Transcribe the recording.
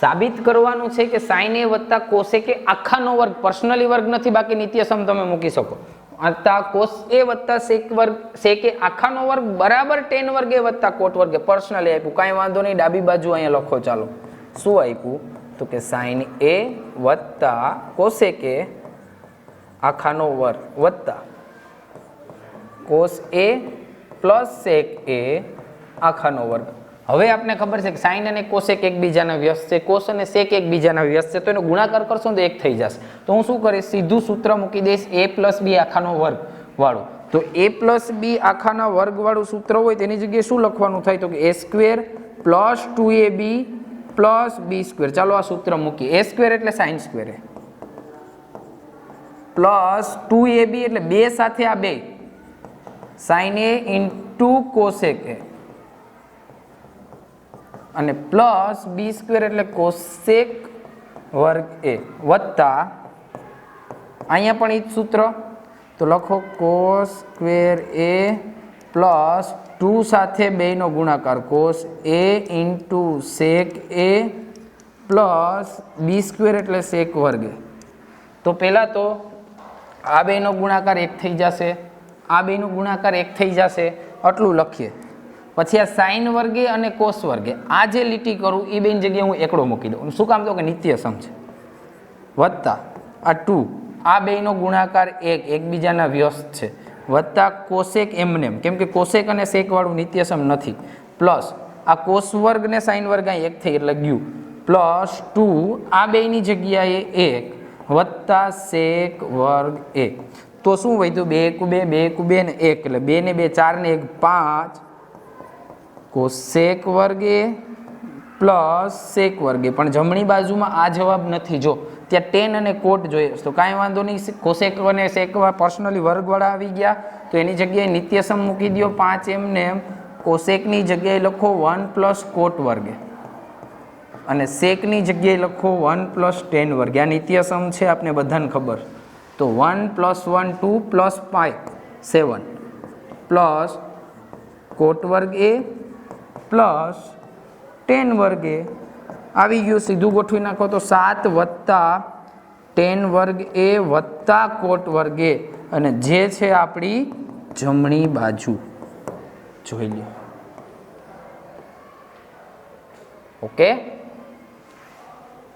સાબિત કરવાનું છે કે સાइन ए વત્તા કોસેક એ આખાનો વર્ગ, પર્સનલી વર્ગ નથી, બાકી નિત્યસમ તમે મૂકી શકો. વત્તા કોસ એ વત્તા સેક વર્ગ, સેક એ આખાનો વર્ગ બરાબર tan વર્ગ એ વત્તા કોટ વર્ગ એ. પર્સનલી આપ્યું, કાંઈ વાંધો નહીં, ડાબી બાજુ અહીંયા લખો. ચાલો શું આપ્યું તો કે સાइन ए વત્તા કોસેક એ આખાનો વર્ગ વત્તા કોસ એ પ્લસ સેક એ આખાનો વર્ગ. હવે આપણે ખબર છે કે સાइन અને કોસેક એકબીજાના વ્યસ્ત છે, કોસ અને સેક એકબીજાના વ્યસ્ત છે, તો એનો ગુણાકાર કરશો તો એક થઈ જશે. તો હું શું કરીશ, સીધું સૂત્ર મૂકી દઈશ a પ્લસ બી આખાનો વર્ગ વાળું. તો a પ્લસ બી આખાના વર્ગ વાળું સૂત્ર હોય તેની જગ્યાએ શું લખવાનું થાય તો કે a square plus 2ab plus B square. ચાલો આ સૂત્ર મૂકી. a સ્ક્વેર એટલે સાइन સ્ક્વેર એ પ્લસ 2ab એટલે બે સાથે આ બે સાइन એ ઇન્ટુ કોસેક એ અને પ્લસ બી સ્ક્વેર એટલે કોસેક વર્ગ એ વત્તા અહીંયા પણ એ જ સૂત્ર, તો લખો કોસ સ્ક્વેર એ પ્લસ 2 સાથે બેનો ગુણાકાર cos A into sec A plus B square એટલે સેક વર્ગ એ. તો પહેલાં તો આ બેનો ગુણાકાર એક થઈ જશે, આ બેનો ગુણાકાર એક થઈ જશે, આટલું લખીએ. પછી આ સાइन વર્ગે અને કોસ વર્ગે આ જે લીટી કરું એ બેની જગ્યાએ હું એકડો મૂકી દઉં. શું કામ તો કે નિત્યસમ છે. વત્તા આ 2 આ બેનો ગુણાકાર એક એકબીજાના વ્યસ્ત છે વત્તા કોસેક એમનેમ, કેમ કે કોસેક અને સેક વાળું નિત્યસમ નથી, પ્લસ આ કોસ વર્ગ ને સાइन વર્ગ અહીં એક થઈ એટલે ગયું, પ્લસ 2 આ બેની જગ્યાએ એક વત્તા સેક વર્ગ એક. તો શું વધ્યું 2 × 2 2 × 2 ને 1 એટલે 2 ને 2 4 ને 1 5 કોસેક વર્ગ એ પ્લસ સેક વર્ગ એ. પણ જમણી બાજુમાં આ જવાબ નથી, જો ત્યાં ટેન અને કોટ જોઈએ તો કાંઈ વાંધો નહીં, કોસેક અને સેક પર્સનલી વર્ગવાળા આવી ગયા તો એની જગ્યાએ નિત્યસમ મૂકી દો 5 એમને એમ. કોસેકની જગ્યાએ લખો 1 પ્લસ કોટ વર્ગ અને સેકની જગ્યાએ લખો 1 પ્લસ ટેન વર્ગ. આ નિત્યસમ છે, આપને બધાને ખબર. તો 1 + 1 2 + 5 7 પ્લસ કોટ વર્ગ એ પ્લસ ટેન વર્ગ એ આવી ગયું. સીધું ગોઠવી નાખો તો 7 વત્તા ટેન વર્ગ એ વત્તા કોટ વર્ગ એ, અને જે છે આપણી જમણી બાજુ જોઈ લો. ઓકે.